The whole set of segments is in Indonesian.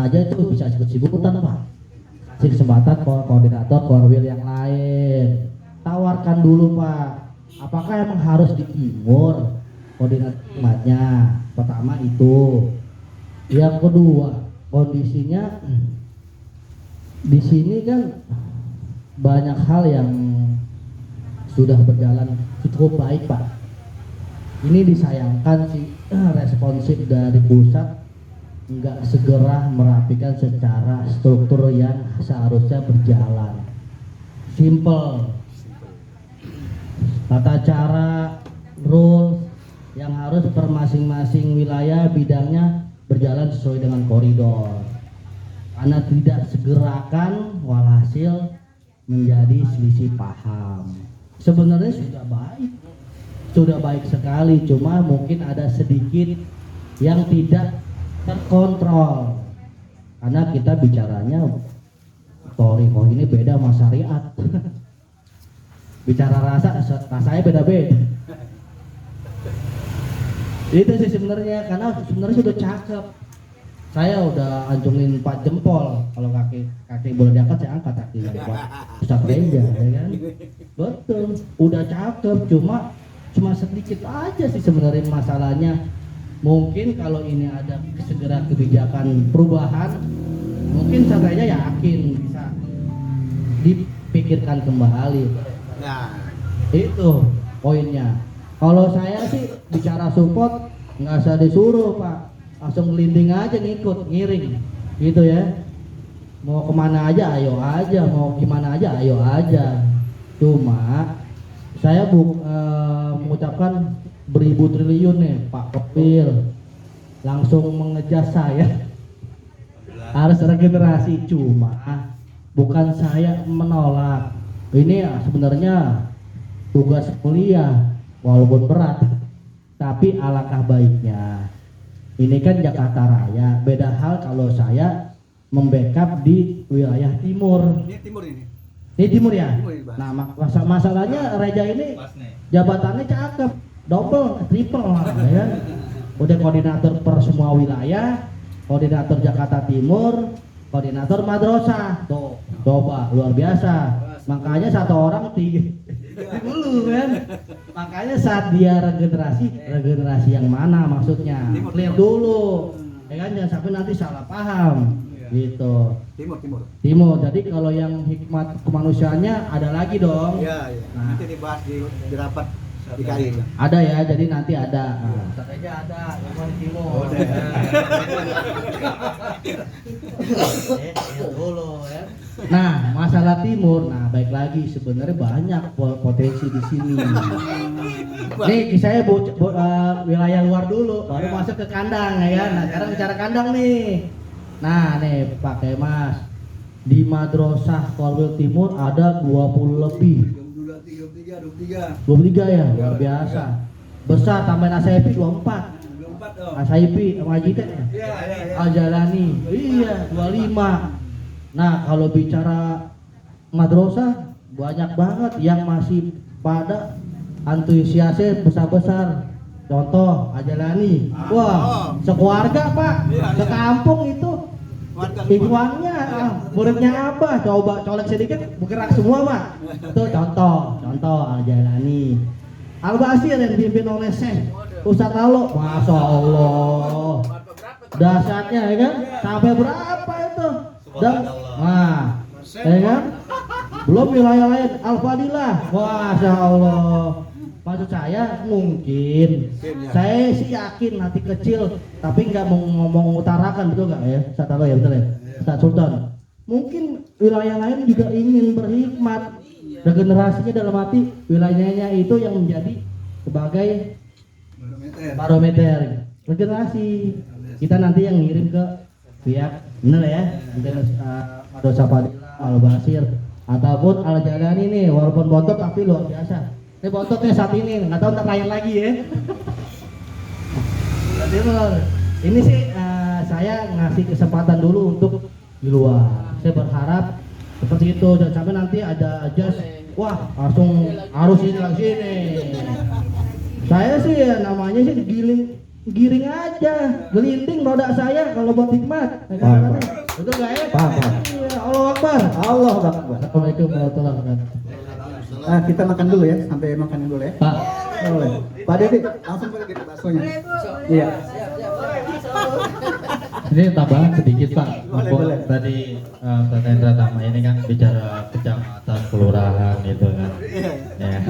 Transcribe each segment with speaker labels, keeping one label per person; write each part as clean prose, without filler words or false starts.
Speaker 1: mana aja itu bisa ikut-ikutan Pak. Kasih kesempatan koordinator korwil yang lain. Tawarkan dulu Pak. Apakah emang harus di timur koordinatnya? Pertama itu. Yang kedua, kondisinya di sini kan banyak hal yang sudah berjalan cukup baik Pak. Ini disayangkan sih responsif dari pusat nggak segera merapikan secara struktur yang seharusnya berjalan. Simple. Tata cara, rules yang harus per masing-masing wilayah bidangnya berjalan sesuai dengan koridor. Karena tidak segerakan, walhasil menjadi selisih paham. Sebenarnya sudah baik sekali, cuma mungkin ada sedikit yang tidak terkontrol. Karena kita bicaranya Toriko ini beda sama syariat. Bicara rasanya beda-beda. Itu sih sebenarnya, karena sebenarnya sudah cakep. Saya udah ancungin 4 jempol. Kalau kaki boleh diangkat, saya angkat kakinya Pak Ustaz Reza, ya kan? Betul, udah cakep, cuma sedikit aja sih sebenarnya masalahnya. Mungkin kalau ini ada segera kebijakan perubahan, mungkin saya yakin bisa dipikirkan kembali.
Speaker 2: Nah,
Speaker 1: itu poinnya. Kalau saya sih bicara support nggak usah disuruh Pak, langsung gelinding aja ngikut, ngiring gitu ya. Mau kemana aja ayo aja, mau gimana aja ayo aja. Cuma saya mengucapkan beribu triliun nih Pak Kopil langsung mengejar saya harus regenerasi. Cuma bukan saya menolak, ini sebenarnya tugas kuliah walaupun berat, tapi alangkah baiknya ini kan Jakarta Raya. Beda hal kalau saya membackup di wilayah timur.
Speaker 2: ini timur ini.
Speaker 1: Ini timur ya?
Speaker 2: Timur ini, Bang.
Speaker 1: Nah masalahnya Reja ini jabatannya cakep, double, triple lah ya. Udah koordinator per semua wilayah, koordinator Jakarta Timur, koordinator madrasah. Tuh, coba luar biasa. Makanya satu orang 3 dulu kan. Makanya saat dia regenerasi yang mana maksudnya? Clear dulu. Ya kan, jangan sampai nanti salah paham. Gitu. Timur. Jadi kalau yang hikmat kemanusiaannya ada lagi dong.
Speaker 2: Iya.
Speaker 1: Nah,
Speaker 2: nanti dibahas di rapat di KAI.
Speaker 1: ada ya, jadi nanti ada. Katanya ada yang di timur. Dulu ya. Nah, masalah timur, nah baik lagi sebenarnya banyak potensi di sini. Nih saya wilayah luar dulu, baru masuk ke kandang ya. Nah, sekarang bicara kandang nih. Nah, nih Pak Kemas, di Madrasah Korwil Timur ada 20 lebih. 23 ya, luar biasa. Besar tambahin Asaipi 24. Asaipi sama Ajite ya? Al-Jalani. Iya, 25. Nah, kalau bicara madrasah banyak banget yang masih pada antusiasnya besar-besar. Contoh Al-Jalani. Wah, sekeluarga Pak, sekampung itu ikhwannya, muridnya apa? Coba colek sedikit, bergerak semua Pak. Itu contoh Al-Jalani. Al-Basir yang dipimpin oleh Syekh Ustadz Lalo. Masya Allah. Dasarnya ya kan? Sampai berapa itu? Dan, nah, ya kan? Belum wilayah lain. Al-Fadilah. Masya Allah. Maksud saya mungkin, saya sih yakin nanti kecil, tapi nggak mau ngomong utarakan, betul nggak ya? Saya tahu ya, betul ya, Ustaz Sultan. Mungkin wilayah lain juga ingin berhikmat, regenerasinya dalam arti wilayahnya itu yang menjadi sebagai barometer regenerasi. Kita nanti yang ngirim ke pihak, bener ya, mungkin Madrasah Fadilah, Al-Basir, ataupun Al-Jalani nih, walaupun bontot tapi luar biasa. Ini bontotnya saat ini, nggak tahu ntar lain lagi ya. Ini sih saya ngasih kesempatan dulu untuk di luar. Saya berharap seperti itu, dan sampai nanti ada adjust, wah langsung harus ini lagi sini. Saya sih ya, namanya sih giring aja, gelinding roda saya kalau buat hikmat. Betul nggak ya?
Speaker 3: Paham, paham.
Speaker 1: Iya, Allah Akbar.
Speaker 3: Allah Akbar.
Speaker 1: Assalamualaikum warahmatullahi wabarakatuh.
Speaker 3: Nah, kita makan dulu ya, sampai makan dulu ya.
Speaker 1: Pak,
Speaker 3: Boleh. Pak Dedi, langsung ke kita baksonya. Iya.
Speaker 4: Ini tambahan sedikit Pak.
Speaker 3: Boleh,
Speaker 4: Mumpung
Speaker 3: boleh.
Speaker 4: Tadi Pak Hendra Tama ini kan bicara kecamatan, kelurahan gitu kan. Ya.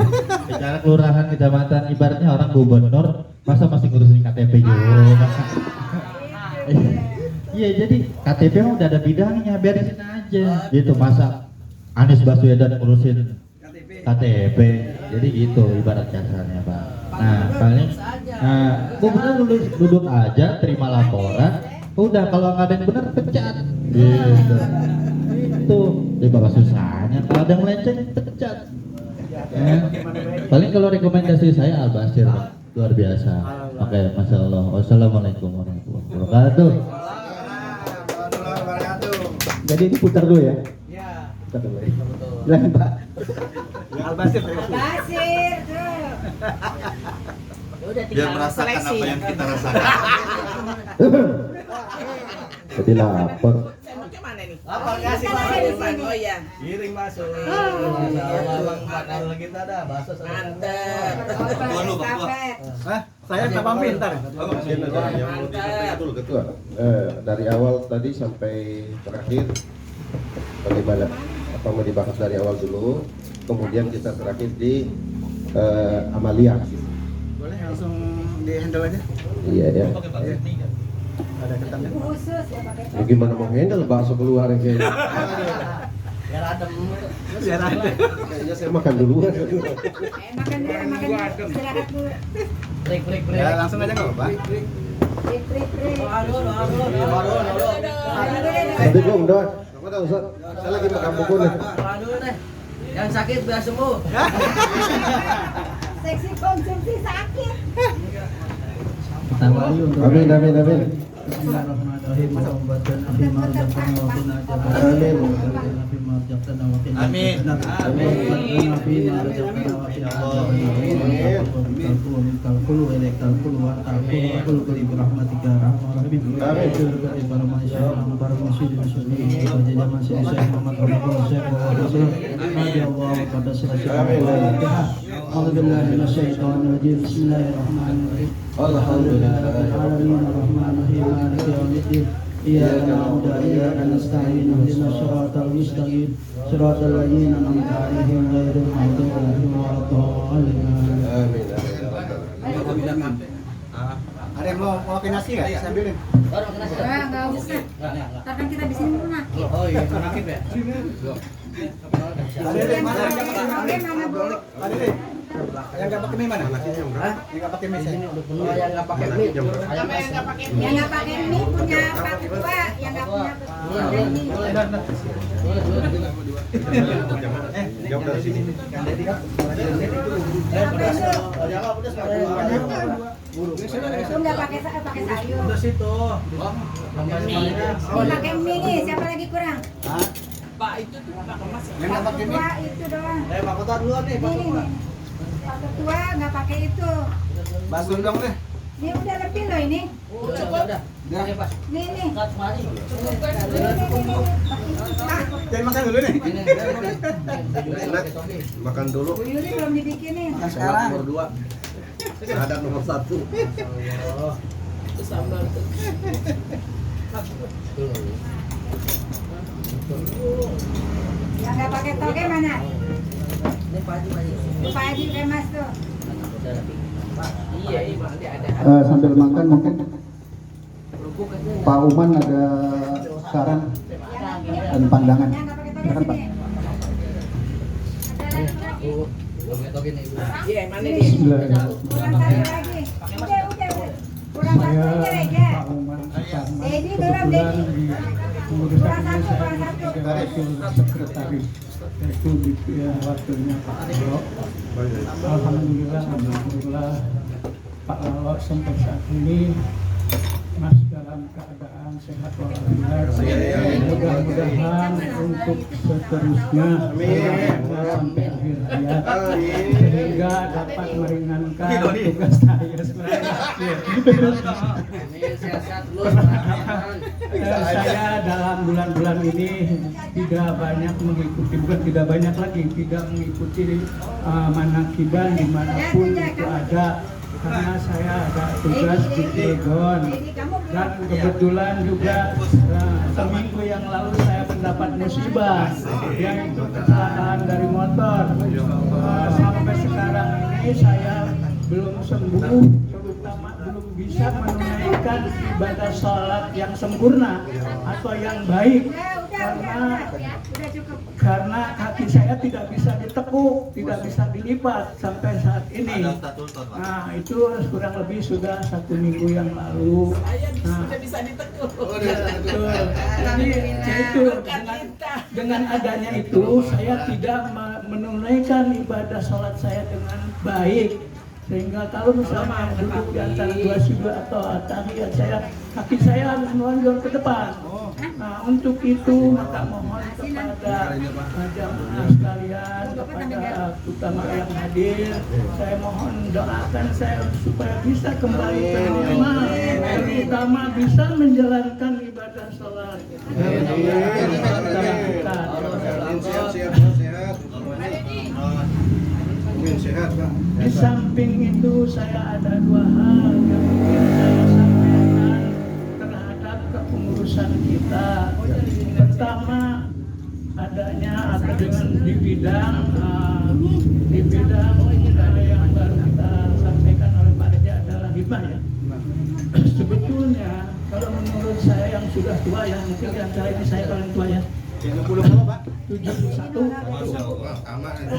Speaker 4: Bicara kelurahan, kecamatan, ibaratnya orang gubernur masa masih ngurusin KTP juga. Iya, jadi KTP mah udah ada bidangnya, beresin aja. Gitu masa Anies Baswedan ngurusin KTP, jadi gitu ibarat kasarnya Pak. Nah paling, gubernur duduk aja, terima laporan, udah kalau nggak ada yang benar pecat, gitu. Itu, di bawah susahnya. Kalau ada yang melenceng pecat. Paling kalau rekomendasi saya Al-Basir Pak, luar biasa. Oke, masya Allah. Wassalamualaikum warahmatullahi wabarakatuh.
Speaker 3: Jadi diputar dulu ya. Putar dulu ya. Silakan Pak.
Speaker 2: Al-Basir.
Speaker 5: Basir tuh. Udah
Speaker 6: Biar
Speaker 5: tinggal
Speaker 6: merasakan
Speaker 5: seleksi.
Speaker 6: apa yang kita rasakan.
Speaker 3: Jadi lapar.
Speaker 5: Sendoknya mana nih?
Speaker 7: Apa kasih
Speaker 5: Kan
Speaker 7: Pak?
Speaker 5: ada di sini. Oh iya.
Speaker 7: Giring masuk.
Speaker 5: Iya.
Speaker 7: Abang kalau kita ada bahasa
Speaker 5: Mantep.
Speaker 6: Ketua lu, Pak, ketua.
Speaker 5: Estafet.
Speaker 2: Hah? Saya tak pamit ntar.
Speaker 5: Mantep.
Speaker 8: Ketua, dari awal tadi sampai terakhir bagaimana? Apa mau dibahas dari awal dulu, kemudian kita terakhir di Amalia.
Speaker 2: Boleh langsung di handle aja.
Speaker 8: Iya ya.
Speaker 2: Ada ketannya.
Speaker 5: Khusus ya pakai.
Speaker 8: Ya, gimana mau handle bakso keluar kayaknya?
Speaker 7: biar adem.
Speaker 2: Biar ada.
Speaker 8: Kayaknya saya makan duluan.
Speaker 5: Makan dulu, makan dulu. Istirahat dulu.
Speaker 7: Break.
Speaker 2: Ya langsung aja nggak apa-apa.
Speaker 5: Break.
Speaker 7: Aduh.
Speaker 8: Nanti gua udah. Kamu tahu Ustaz? Saya lagi makan bubur nih.
Speaker 7: Aduh deh. Yang sakit biar sembuh.
Speaker 5: Seksi konsumsi sakit.
Speaker 1: kita wali untuk
Speaker 8: Amin.
Speaker 1: Bismillahirrahmanirrahim. Muhammadan Nabi Marjana wa qina adzabannar. Nabi Marjana wa qina
Speaker 6: Amin.
Speaker 1: Muhammadan Nabi Marjana wa qina adzabannar. Kalkulu elekal kulu wa ta'kulu wa kulu bi rahmatika rahmanir rahim. Amin. Para masyarakat, para muslimin muslimin, jadi masih saya Muhammad Rasulullah sallallahu Allah pada selesai. Alhamdulillah minasyaitonir rajim. Bismillahirrahmanirrahim. Alhamdulillahirrahmanirrahim. Maliki yaumiddin. Iyyaka na'budu wa iyyaka nasta'in. Ihdinas siratal mustaqim. Siratal ladzina an'amta 'alaihim ghairil maghdubi 'alaihim waladdallin.
Speaker 2: Ada yang mau pakai nasi nggak? Saya ambilin.
Speaker 5: Enggak usah. Ntar kan kita di sini mau nakit.
Speaker 7: Oh iya, sakit ya.
Speaker 2: Ada yang mana?
Speaker 5: Mana Bu?
Speaker 2: Ada deh. Yang nggak pakai mie mana? Yang nggak pakai mie saya.
Speaker 7: Oh, yang nggak pakai mie. Ayamnya yang nggak pakai
Speaker 5: Yang nggak pakai mie punya Pak Ketua, yang nggak punya mie.
Speaker 8: Jauh dari sini.
Speaker 5: Itu nggak pakai sayur.
Speaker 7: Udah situ.
Speaker 5: Ini pakai mie nih, siapa lagi kurang?
Speaker 2: Hah?
Speaker 7: Pak itu tuh Pak kemas.
Speaker 2: Yang nggak pakai mie?
Speaker 5: Ketua itu doang.
Speaker 7: Pak Kota duluan nih, Pak.
Speaker 5: Nih. Pak Ketua nggak pakai itu.
Speaker 2: Bakso dong deh.
Speaker 5: Ini udah lebih loh ini.
Speaker 7: Udah. Oke, Pak.
Speaker 5: Nih.
Speaker 7: Cut mari.
Speaker 2: Jangan makan dulu nih.
Speaker 8: Enak. Makan dulu.
Speaker 5: Bu Yuli belum dibikinin.
Speaker 2: Sekarang.
Speaker 8: Nomor 2. Ada nomor 1.
Speaker 7: Itu sambal tuh.
Speaker 5: Yang nggak pakai toge mana?
Speaker 7: Ini Pak Haji.
Speaker 5: Pak Haji Kemas tuh.
Speaker 7: Iya, nanti ada.
Speaker 3: Sambil makan mungkin
Speaker 7: Kerupuk aja.
Speaker 3: Pak Uman ada saran dan pandangan.
Speaker 5: Yang nggak pakai toge
Speaker 3: Silakan Pak.
Speaker 5: sini. Ada lagi.
Speaker 7: Iya, yang mana nih?
Speaker 3: Bismillahirrahmanirrahim.
Speaker 5: Kurang satu lagi. Udah. Kurang satu aja aja. Jadi belum Dedi. Kurang satu.
Speaker 3: Sekretaris Republik yang wakilnya Pak Lawak. Alhamdulillah Pak Lawak sampai saat ini masih dalam keadaan sehat walafiat.
Speaker 9: mudah-mudahan untuk seterusnya sampai akhir hayat sehingga dapat meringankan tugas saya sebagai wakil. Saya dalam bulan-bulan ini tidak banyak mengikuti, bukan tidak banyak lagi, tidak mengikuti manakiban dimanapun itu ada, karena saya ada tugas di Cilegon. Dan kebetulan juga seminggu yang lalu saya mendapat musibah, yaitu kecelakaan dari motor. Sampai sekarang ini saya belum sembuh, terutama belum bisa menunaikan ibadah sholat yang sempurna atau yang baik, karena kaki saya tidak bisa ditekuk, tidak bisa dilipat sampai saat ini. Nah, itu kurang lebih sudah 1 minggu yang lalu. Nah, bisa ditekuk. Jadi itu dengan adanya itu saya tidak menunaikan ibadah sholat saya dengan baik. Sehingga kalau misalnya duduk di antara 2 sujud atau tahiyat, kaki saya harus melonjor ke depan. Nah, untuk itu maka mohon kepada jamaah sekalian, kepada utama yang hadir, saya mohon doakan saya supaya bisa kembali ke normal, terutama bisa menjalankan ibadah sholat.
Speaker 2: Sehat, Pak.
Speaker 9: Di samping itu saya ada 2 hal yang ingin saya sampaikan terhadap kepengurusan kita. Pertama, adanya atau dengan di bidang yang baru kita sampaikan oleh Pak Reja adalah hibah ya. Sebetulnya kalau menurut saya yang sudah tua ya, mungkin di antara ini saya paling tua ya. 71.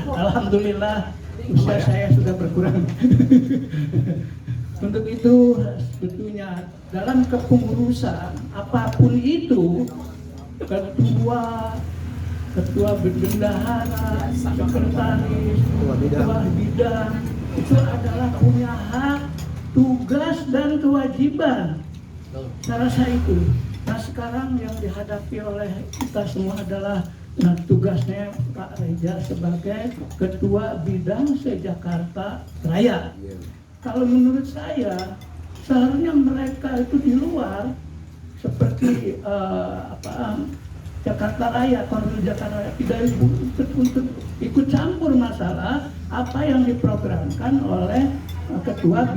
Speaker 9: Alhamdulillah usia saya sudah berkurang. Untuk itu sebetulnya dalam kepengurusan apapun itu, ketua bendahara, sekretaris, ketua bidang itu adalah punya hak, tugas dan kewajiban. Saya rasa itu. Nah, sekarang yang dihadapi oleh kita semua adalah tugasnya Pak Reja sebagai Ketua Bidang se-Jakarta Raya. Kalau menurut saya seharusnya mereka itu di luar seperti Jakarta Raya, Korwil Jakarta Raya tidak untuk ikut campur masalah apa yang diprogramkan oleh Ketua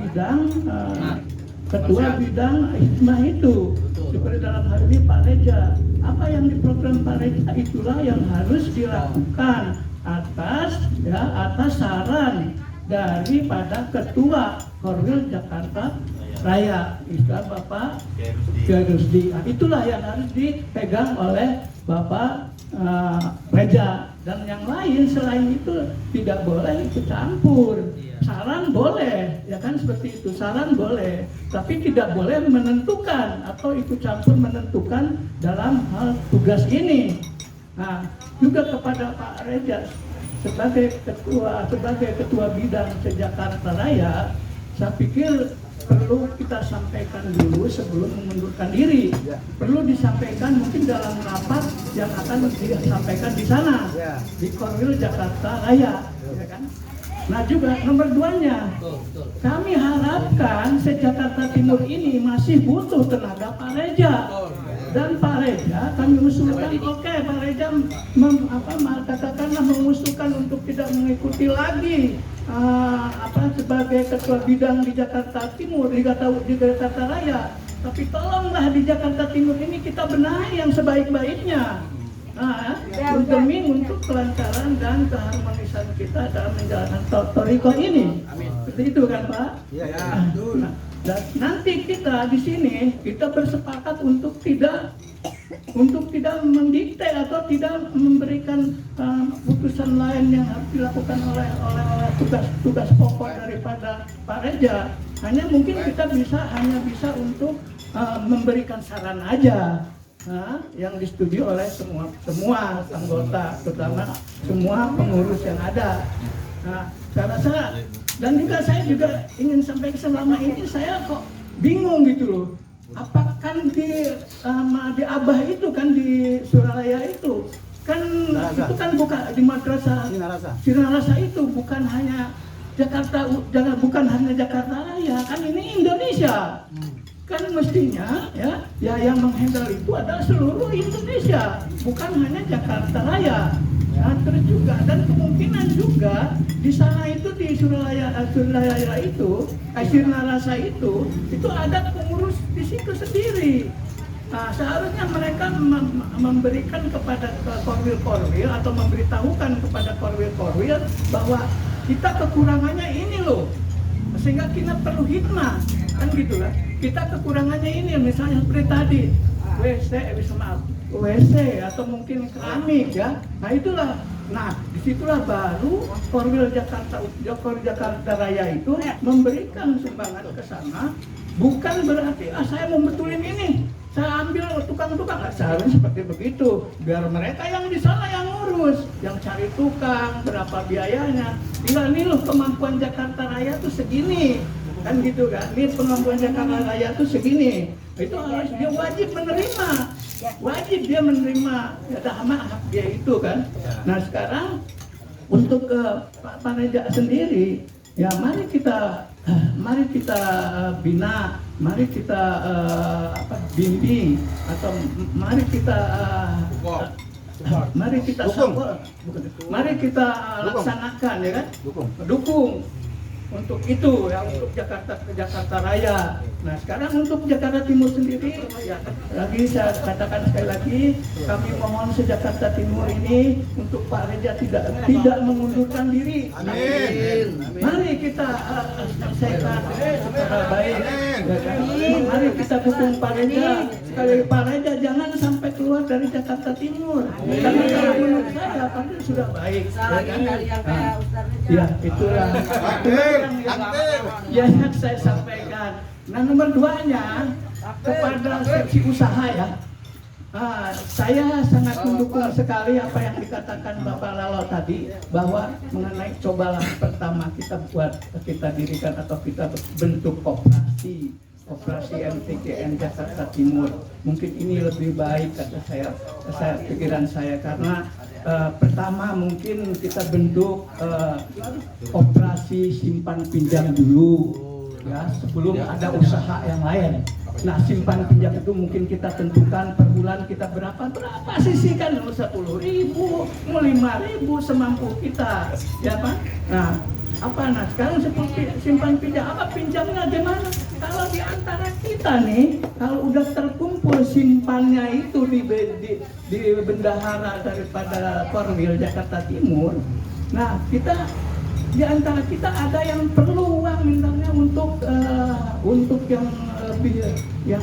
Speaker 9: Bidang Hikmah itu. Seperti dalam hal ini Pak Reja, apa yang diprogram Pak Reja itulah yang harus dilakukan atas saran daripada Ketua Korwil Jakarta Raya, istilah Bapak Gerusdi. Itulah yang harus dipegang oleh Bapak Reja, dan yang lain selain itu tidak boleh ikut campur. Saran boleh, ya kan, seperti itu, saran boleh, tapi tidak boleh menentukan atau ikut campur menentukan dalam hal tugas ini. Nah, juga kepada Pak Reja sebagai ketua bidang se-Jakarta Raya, saya pikir perlu kita sampaikan dulu sebelum mengundurkan diri. Perlu disampaikan mungkin dalam rapat yang akan disampaikan di sana, di Korwil Jakarta Raya, ya kan? Nah, juga nomor 2-nya, kami harapkan se-Jakarta Timur ini masih butuh tenaga Pak Reja. Dan Pak Reja kami usulkan, Pak Reja katakanlah mengusulkan untuk tidak mengikuti lagi sebagai ketua bidang di Jakarta Timur, di Jakarta Raya. Tapi tolonglah di Jakarta Timur ini kita benahi yang sebaik-baiknya. Demi untuk kelancaran dan keharmonisan kita dalam menjalankan Toriko ini. Seperti itu kan Pak? Nah, dan nanti kita di sini kita bersepakat untuk tidak mendikte atau tidak memberikan putusan lain yang harus dilakukan oleh tugas pokok daripada Pak Reja. Hanya mungkin kita hanya bisa untuk memberikan saran aja. Yang disetujui oleh semua anggota, terutama semua pengurus yang ada. Nah, saya rasa, dan juga saya ingin sampaikan selama ini saya kok bingung gitu loh. Apakah di Abah itu kan di Suralaya itu kan itu kan bukan di madrasah Sinarasa itu bukan hanya Jakarta, bukan hanya Jakarta Raya, kan ini Indonesia. Kan mestinya ya yang menghandle itu adalah seluruh Indonesia, bukan hanya Jakarta Raya. Nah, terus juga dan kemungkinan juga di sana itu di Suralaya itu, Sinarasa itu ada pengurus di situ sendiri. Nah, seharusnya mereka memberikan kepada korwil-korwil atau memberitahukan kepada korwil-korwil bahwa kita kekurangannya ini loh, sehingga kita perlu hikmah, kan gitu lah. Kita kekurangannya ini, misalnya seperti tadi, WC atau mungkin keramik ya. Nah itulah, disitulah baru Korwil Jakarta Raya itu memberikan sumbangan ke sana. Bukan berarti saya mau betulin ini, saya ambil tukang-tukang, seharusnya seperti begitu. Biar mereka yang di sana yang ngurus, yang cari tukang, berapa biayanya. Tinggal nih loh kemampuan Jakarta Raya tuh segini, kan gitu kan. Ini kemampuan Jakarta Raya tuh segini. Itu harus dia wajib menerima, ya hak dia itu kan. Nah sekarang untuk Pak Reja sendiri, ya mari kita bina, mari kita bimbing, atau mari kita laksanakan ya kan, dukung untuk itu ya, untuk Jakarta Raya. Nah sekarang untuk Jakarta Timur sendiri ya, lagi saya katakan sekali lagi, kami mohon se-Jakarta Timur ini untuk Pak Reja tidak mengundurkan diri. Amin. Mari kita selesaikan secara baik. Mari kita dukung Pak Reja. Sekali Pak Reja jangan sampai keluar dari Jakarta Timur. Karena kalau menurut saya Pak Reja sudah baik. Ya itulah. Ya yang saya sampaikan. Nah nomor 2-nya kepada seksi usaha ya, saya sangat mendukung sekali apa yang dikatakan Bapak Lalo tadi, bahwa mengenai cobalah pertama kita dirikan atau kita bentuk operasi MTKN Jakarta Timur. Mungkin ini lebih baik kata saya pikiran saya, karena pertama mungkin kita bentuk operasi simpan pinjam dulu ya, sebelum ada usaha yang lain. Nah simpan pinjam itu mungkin kita tentukan per bulan kita berapa sisihkan, mau 10.000, mau 5.000 semampu kita ya Pak. Nah sekarang seperti simpan pinjam, pinjamnya gimana? Kalau di antara kita nih, kalau udah terkumpul simpannya itu di bendahara daripada Korwil Jakarta Timur, nah kita di antara kita ada yang perlu uang misalnya untuk yang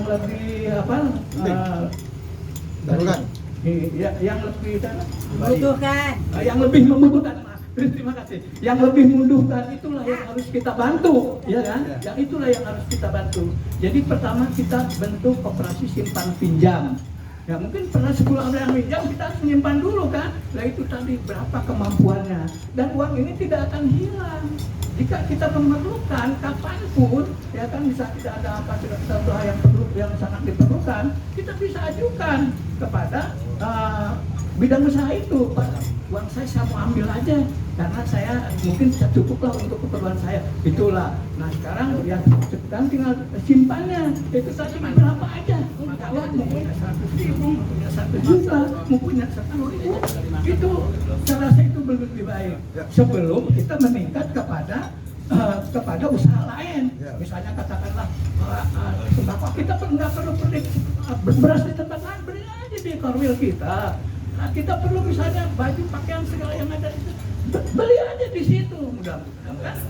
Speaker 9: lebih membutuhkan. Terima kasih. Yang lebih membutuhkan itulah yang harus kita bantu, ya kan? Yang itulah yang harus kita bantu. Jadi pertama kita bentuk operasi simpan pinjam. Ya mungkin pernah 10 orang yang pinjam, kita harus menyimpan dulu kan. Nah itu tadi berapa kemampuannya. Dan uang ini tidak akan hilang. Jika kita memerlukan kapanpun, ya kan, bisa tidak ada apa satu hal yang sangat diperlukan, kita bisa ajukan kepada bidang usaha itu. Pak, uang saya mau ambil aja, karena saya mungkin cukuplah untuk keperluan saya. Itulah. Nah sekarang ya sekarang tinggal simpannya. Itu tadi berapa aja. Kalau mau punya 100.000, mau punya 1 juta, mau punya 10.000, itu saya rasa itu lebih baik. Sebelum kita meningkat kepada usaha lain. Misalnya katakanlah sembako, kita nggak perlu beli beras di tempat lain, beli aja di Korwil kita. Nah, kita perlu misalnya baju pakaian segala yang ada itu, beli aja di situ, mudah-mudahan kan.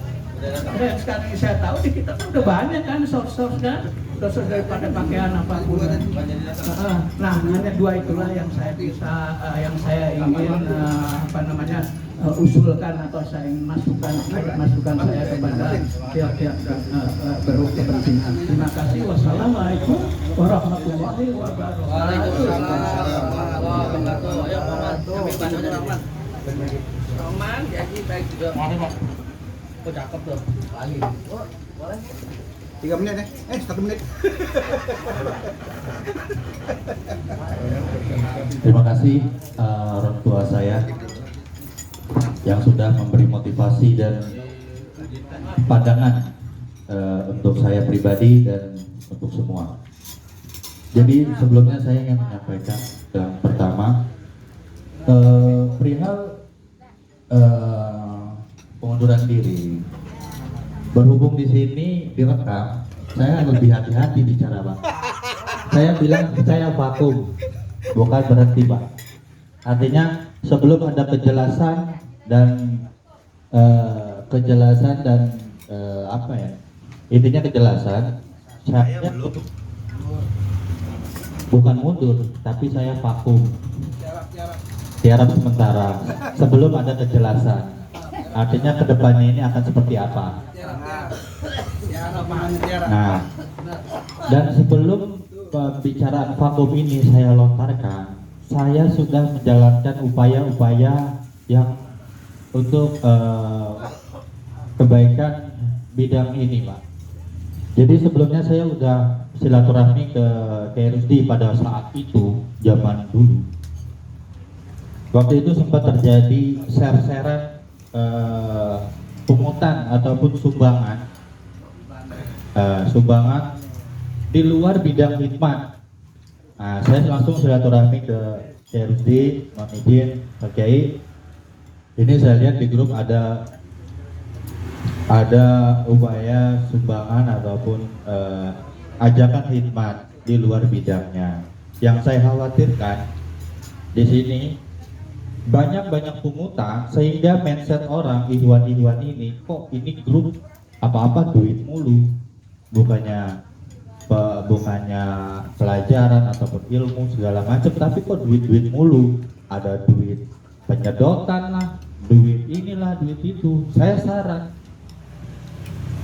Speaker 9: Sekarang saya tahu di kita kan udah banyak kan source kan, source daripada pakaian apapun. Nah hanya 2 itulah yang saya ingin usulkan atau saya ingin masukkan saya kepada pihak-pihak berkepentingan. Terima kasih. Wassalamualaikum warahmatullahi wabarakatuh.
Speaker 7: Waalaikumsalam warahmatullahi wabarakatuh. Roman, jadi baik juga. Oh cakep tuh. Lagi. Oh, boleh.
Speaker 2: 3 menit ya? 1 menit.
Speaker 4: Terima kasih orang tua saya yang sudah memberi motivasi dan pandangan untuk saya pribadi dan untuk semua. Jadi sebelumnya saya ingin menyampaikan yang pertama perihal pengunduran diri. Berhubung di sini direkam, saya lebih hati-hati bicara, Pak. Saya bilang saya vakum, bukan berhenti, Pak. Artinya sebelum ada kejelasan dan apa ya? Intinya kejelasan, saya bukan mundur, tapi saya vakum. Tiarap sementara sebelum ada kejelasan. Artinya kedepannya ini akan seperti apa? Nah, dan sebelum pembicaraan vakum ini saya lontarkan, saya sudah menjalankan upaya-upaya yang untuk kebaikan bidang ini, Pak. Jadi sebelumnya saya sudah silaturahmi ke KRSD pada saat itu, zaman dulu. Waktu itu sempat terjadi share-sharean pungutan ataupun sumbangan di luar bidang hikmat. Nah, saya langsung silaturahmi ke KRSD, Mamidin, Pak Kiai. Ini saya lihat di grup ada upaya sumbangan ataupun ajakan hikmat di luar bidangnya. Yang saya khawatirkan di sini banyak pungutan sehingga mindset orang ihwan ini kok ini grup apa duit mulu, bukannya pelajaran ataupun ilmu segala macam, tapi kok duit mulu, ada duit penyedotan lah, duit inilah, duit itu. Saya saran,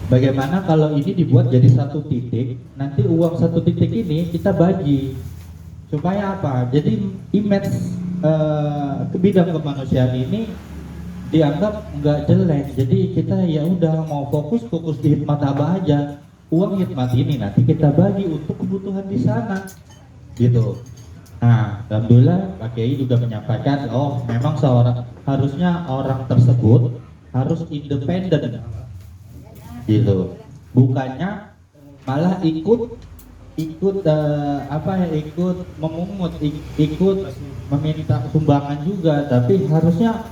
Speaker 4: bagaimana kalau ini dibuat jadi satu titik, nanti uang satu titik ini kita bagi supaya apa? Jadi image ke bidang kemanusiaan ini dianggap nggak jelek. Jadi kita ya udah mau fokus di hikmat Abah aja. Uang hikmat ini nanti kita bagi untuk kebutuhan di sana, gitu. Nah, alhamdulillah Pak Kiai juga menyampaikan, oh memang harusnya orang tersebut harus independen, gitu. Bukannya malah ikut memungut, ikut meminta sumbangan juga, tapi harusnya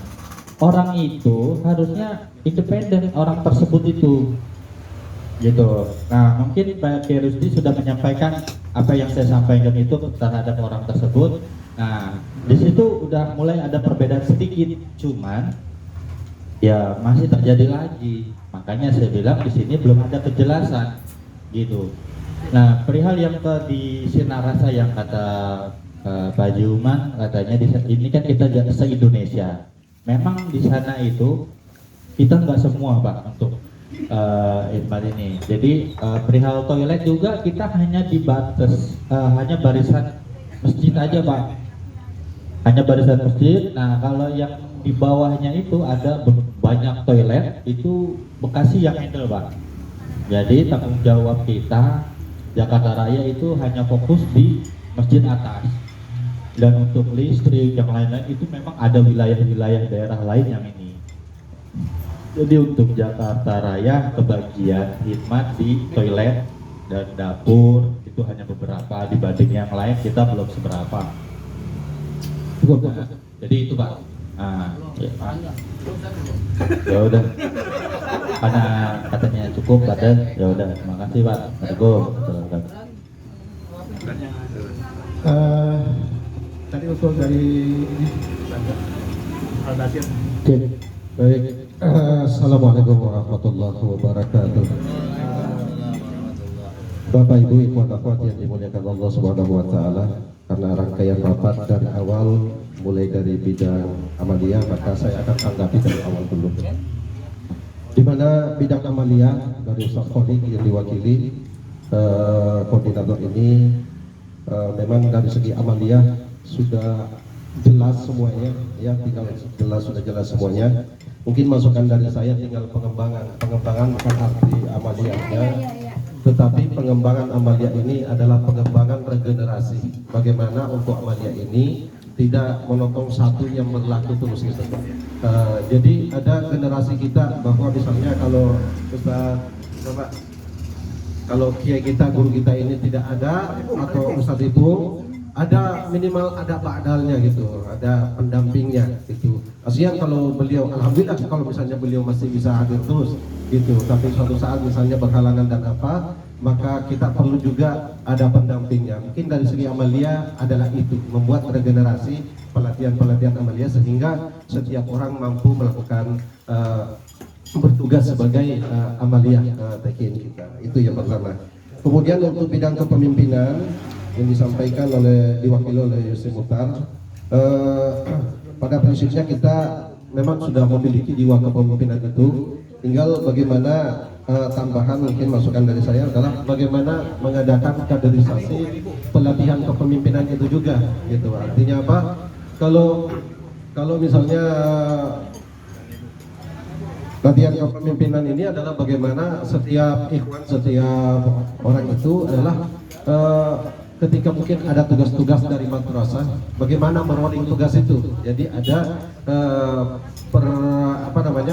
Speaker 4: orang itu harusnya independen, orang tersebut itu, gitu. Nah, mungkin Pak KRSD sudah menyampaikan apa yang saya sampaikan itu terhadap orang tersebut. Nah, di situ udah mulai ada perbedaan sedikit, cuman ya masih terjadi lagi. Makanya saya bilang di sini belum ada kejelasan, gitu. Nah, perihal yang di Sinarasa yang kata Pak Juman, katanya ini kan kita se-Indonesia. Memang di sana itu kita nggak semua, Pak, untuk hikmat ini. Jadi perihal toilet juga kita hanya dibatas hanya barisan masjid aja, Pak. Hanya barisan masjid. Nah, kalau yang di bawahnya itu ada banyak toilet, itu Bekasi yang handle, Pak. Jadi tanggung jawab kita Jakarta Raya itu hanya fokus di masjid atas, dan untuk listrik yang lain-lain itu memang ada wilayah-wilayah daerah lain yang ini. Jadi untuk Jakarta Raya kebagian hikmat di toilet dan dapur itu hanya beberapa, dibanding yang lain kita belum seberapa. Nah, jadi itu, Pak. Nah, ya udah. Karena katanya cukup, badan ya udah. Terima kasih, Pak.
Speaker 3: Tadi usul dari
Speaker 9: Al-Basir.
Speaker 8: Baik. Assalamualaikum warahmatullahi wabarakatuh. Bapak Ibu ikhwan akhwat yang dimuliakan Allah Subhanahu wa taala, karena rangkaian rapat dari awal mulai dari bidang amaliyah, maka saya akan tanggapi dari awal dulu. Di mana bidang amaliyah dari Ustaz Kholik yang diwakili koordinator ini, memang dari segi amaliyah sudah jelas semuanya, ya, tinggal sudah jelas semuanya. Mungkin masukan dari saya tinggal pengembangan bukan arti amaliyahnya. tetapi pengembangan Amalia ini adalah pengembangan regenerasi. Bagaimana untuk Amalia ini tidak monotong satu yang berlaku terus gitu. Jadi ada generasi kita bahwa misalnya kalau kalau kiai kita, guru kita ini tidak ada atau Ustadz Ibu, ada minimal ada ba'dalnya gitu, ada pendampingnya gitu. Kasihan kalau beliau, alhamdulillah kalau misalnya beliau masih bisa hadir terus gitu, tapi suatu saat misalnya berhalangan dan apa, maka kita perlu juga ada pendampingnya. Mungkin dari segi Amalia adalah itu, membuat regenerasi pelatihan-pelatihan Amalia sehingga setiap orang mampu melakukan bertugas sebagai Amalia TKN kita. Itu yang pertama. Kemudian untuk bidang kepemimpinan yang disampaikan diwakili oleh Yusri Muhtar, pada prinsipnya kita memang sudah memiliki jiwa kepemimpinan itu, tinggal bagaimana tambahan mungkin masukan dari saya adalah bagaimana mengadakan kaderisasi pelatihan kepemimpinan itu juga gitu. Artinya apa? Kalau misalnya latihan kepemimpinan ini adalah bagaimana setiap ikhwan, setiap orang itu adalah ketika mungkin ada tugas-tugas dari madrasah, bagaimana merolling tugas itu. Jadi ada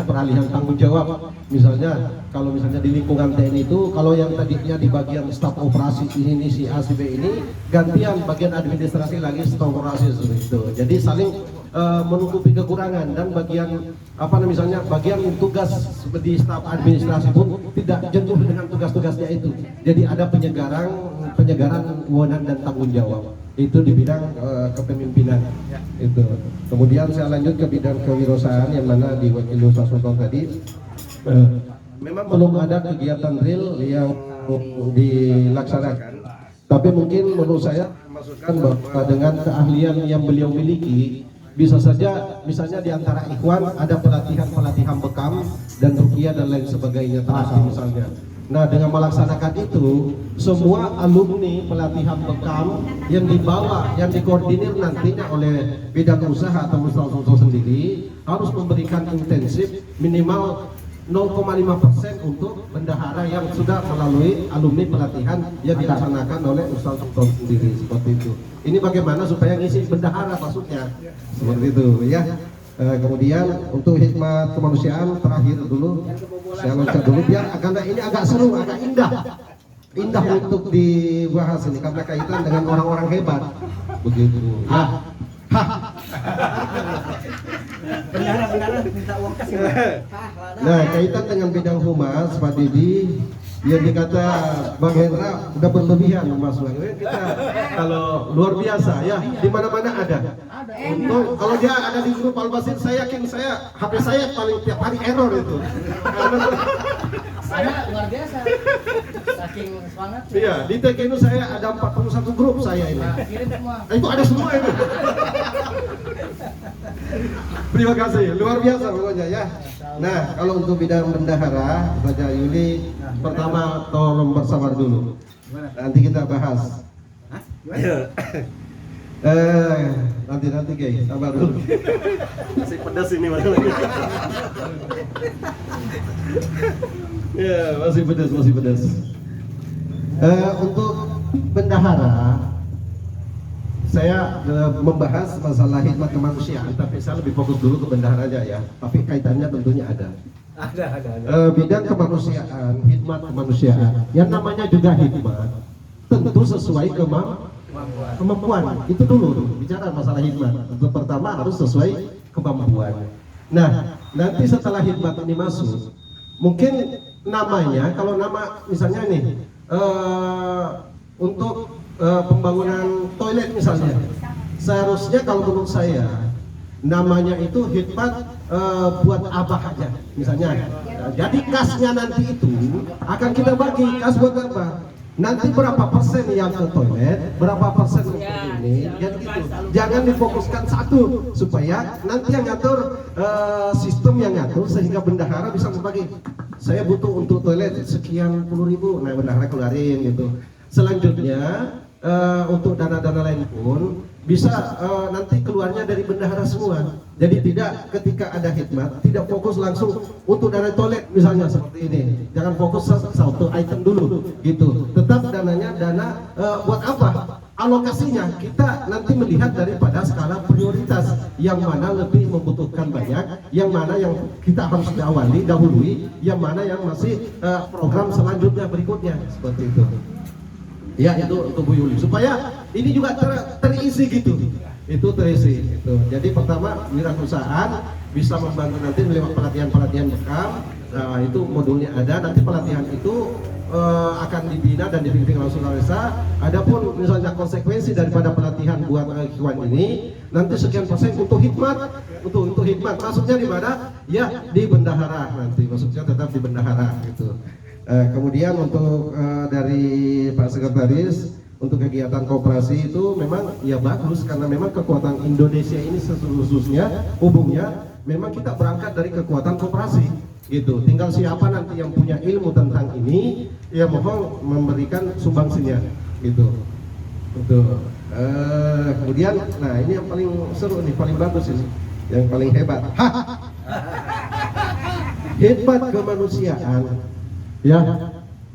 Speaker 8: peralihan tanggung jawab. Misalnya kalau misalnya di lingkungan TNI itu, kalau yang tadinya di bagian staf operasi ini si A si B ini gantian bagian administrasi lagi staf operasi itu. Jadi saling menutupi kekurangan, dan bagian misalnya bagian tugas di staf administrasi pun tidak jenuh dengan tugas-tugasnya itu. Jadi ada penyegaran wewenang dan tanggung jawab itu di bidang kepemimpinan itu. Kemudian saya lanjut ke bidang kewirausahaan yang mana diwakili Ustaz Sultan tadi. Memang belum ada kegiatan real yang dilaksanakan, tapi mungkin menurut saya masukkan bahwa dengan keahlian yang beliau miliki, bisa saja misalnya di antara ikhwan ada pelatihan bekam dan ruqyah dan lain sebagainya misalnya. Nah, dengan melaksanakan itu, semua alumni pelatihan bekam yang dibawa, yang dikoordinir nantinya oleh bidang usaha atau Ustaz sendiri harus memberikan intensif minimal 0,5% untuk bendahara yang sudah melalui alumni pelatihan yang dilaksanakan oleh Ustaz sendiri, seperti itu. Ini bagaimana supaya ngisi bendahara maksudnya, seperti itu ya. Kemudian untuk hikmat kemanusiaan terakhir dulu, saya loncat dulu biar ini agak seru, agak indah untuk dibahas ini karena kaitan dengan orang-orang hebat, begitu.
Speaker 2: Benar minta uang kasih.
Speaker 8: Nah, kaitan dengan bidang humas, Pak Didi, yang dikata Bang Hendra udah berlebihan Mas Bang. Kita kalau luar biasa ya, di mana-mana ada. Untuk kalau dia ada di grup Al-Basir, saya yakin HP saya paling tiap hari error itu.
Speaker 7: Saya luar biasa. Saking semangatnya.
Speaker 8: Iya, di TKN saya ada 41 grup saya ini.
Speaker 7: Kirim semua.
Speaker 8: Itu ada semua itu. Terima kasih, luar biasa pokoknya ya. Nah, kalau untuk bidang bendahara, Raja Yuli pertama tolong bersabar dulu. Nanti kita bahas. Nanti guys, sabar dulu. Masih pedas ini masalahnya. Ya, masih pedas. Untuk bendahara, saya membahas masalah hikmat kemanusiaan, tapi saya lebih fokus dulu ke bendahara aja ya. Tapi kaitannya tentunya ada. Bidang kemanusiaan, hikmat kemanusiaan, yang namanya juga hikmat, tentu sesuai kemampuan. Itu dulu bicara masalah hikmat. Untuk pertama harus sesuai kemampuan. Nah, nanti setelah hikmat ini masuk, mungkin namanya, kalau nama misalnya nih untuk pembangunan toilet misalnya, seharusnya kalau menurut saya namanya itu hikmat buat abah aja misalnya. Jadi kasnya nanti itu akan kita bagi, kas buat apa? Nanti berapa persen yang ke toilet, berapa persen untuk ini, jadi gitu. Jangan difokuskan satu, supaya nanti yang ngatur sistem yang ngatur sehingga bendahara bisa berbagi. Saya butuh untuk toilet sekian puluh ribu, nah bendahara keluarin gitu. Selanjutnya untuk dana-dana lain pun bisa nanti keluar keluarnya dari bendahara semua. Jadi tidak ketika ada khidmat, tidak fokus langsung untuk dana toilet misalnya seperti ini. Jangan fokus satu item dulu gitu. Tetap dananya buat apa? Alokasinya kita nanti melihat daripada skala prioritas, yang mana lebih membutuhkan banyak, yang mana yang kita harus dahului, yang mana yang masih program selanjutnya berikutnya, seperti itu. Ya, itu untuk Bu Yuli supaya ini juga terisi gitu. Itu terisi itu. Jadi pertama wirausahaan bisa membantu nanti lewat pelatihan-pelatihan bekam. Nah, itu modulnya ada, nanti pelatihan itu akan dibina dan dibimbing langsung oleh Resa. Adapun misalnya konsekuensi daripada pelatihan buat ikhwan ini, nanti sekian persen untuk hikmat, untuk hikmat. Maksudnya di mana? Ya di bendahara nanti. Maksudnya tetap di bendahara gitu. Kemudian untuk dari Pak Sekretaris, untuk kegiatan koperasi itu memang ya bagus karena memang kekuatan Indonesia ini khususnya umumnya memang kita berangkat dari kekuatan koperasi gitu. Tinggal siapa nanti yang punya ilmu tentang ini, ya mohon memberikan sumbangsinya gitu. Betul. Kemudian, nah ini yang paling seru nih, paling bagus ini, yang paling hebat. Hebat kemanusiaan. Ya,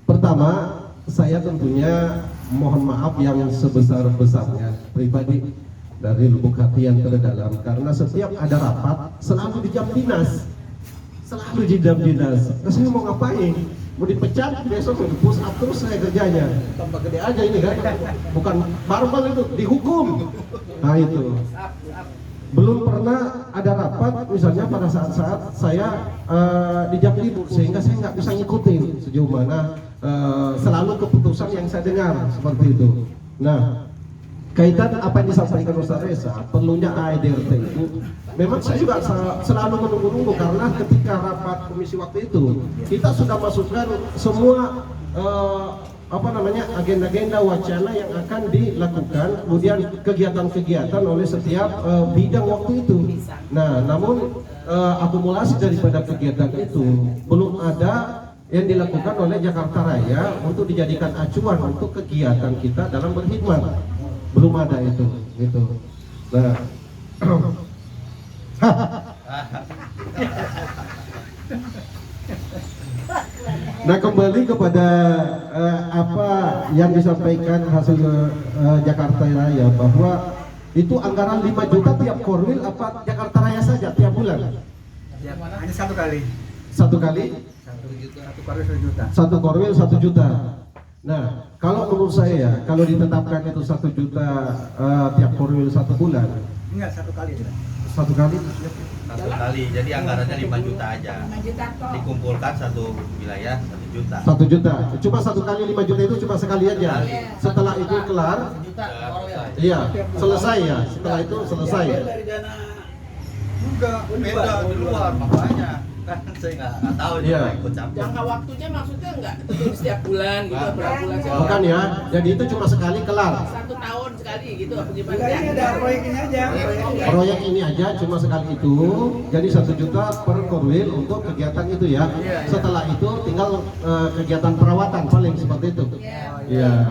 Speaker 8: pertama saya tentunya mohon maaf yang sebesar-besarnya pribadi dari lubuk hati yang terdalam, karena setiap ada rapat selalu di jam dinas. Selalu di jam dinas. Nah, saya mau ngapain? Mau dipecat besok, mau push up terus saya kerjanya. Tambah gede aja ini kan. Bukan barbel itu, dihukum. Nah itu. Belum pernah ada rapat misalnya pada saat-saat saya di jam libur, sehingga saya nggak bisa ngikutin sejauh mana selalu keputusan yang saya dengar seperti itu. Nah, kaitan apa yang disampaikan Ustaz Resa, perlunya AEDRT itu memang saya juga selalu menunggu-nunggu, karena ketika rapat komisi waktu itu kita sudah masukkan semua agenda-agenda wacana yang akan dilakukan, kemudian kegiatan-kegiatan oleh setiap bidang waktu itu. Nah, namun akumulasi daripada kegiatan itu belum ada yang dilakukan oleh Jakarta Raya untuk dijadikan acuan untuk kegiatan kita dalam berkhidmat. Belum ada itu gitu. Nah, nah kembali kepada apa yang disampaikan hasil Jakarta Raya, bahwa itu anggaran 5 juta tiap korwil apa Jakarta Raya saja tiap bulan?
Speaker 2: Ya, hanya satu kali.
Speaker 8: Satu kali?
Speaker 2: Satu korwil 1 juta.
Speaker 8: Satu korwil 1 juta. Nah, kalau menurut saya ya, kalau ditetapkan itu 1 juta tiap korwil 1 bulan.
Speaker 2: Enggak, satu kali aja.
Speaker 8: Satu kali?
Speaker 6: Satu kali, jadi anggarannya 5 juta aja.
Speaker 5: 5 juta kok.
Speaker 6: Dikumpulkan satu wilayah 1 juta.
Speaker 8: 1 juta. Cuma satu kali 5 juta itu cuma sekali aja. Setelah itu kelar, iya, selesai ya. Setelah itu selesai.
Speaker 2: Dari dana
Speaker 6: Enggak, beda di luar makanya. Kan saya nggak tahu
Speaker 8: Iya.
Speaker 6: juga ikut campur.
Speaker 7: Jangka waktunya maksudnya enggak setiap bulan gitu, berapa bulan sekali?
Speaker 8: Bukan ya. Jadi itu cuma sekali kelar.
Speaker 7: 1 tahun sekali gitu apa gimana?
Speaker 2: Bukan, ini ada proyek ini aja.
Speaker 8: Proyek ini aja cuma sekali itu. Jadi 1 juta per korwil untuk kegiatan itu ya. Setelah itu tinggal kegiatan perawatan paling seperti itu. Iya.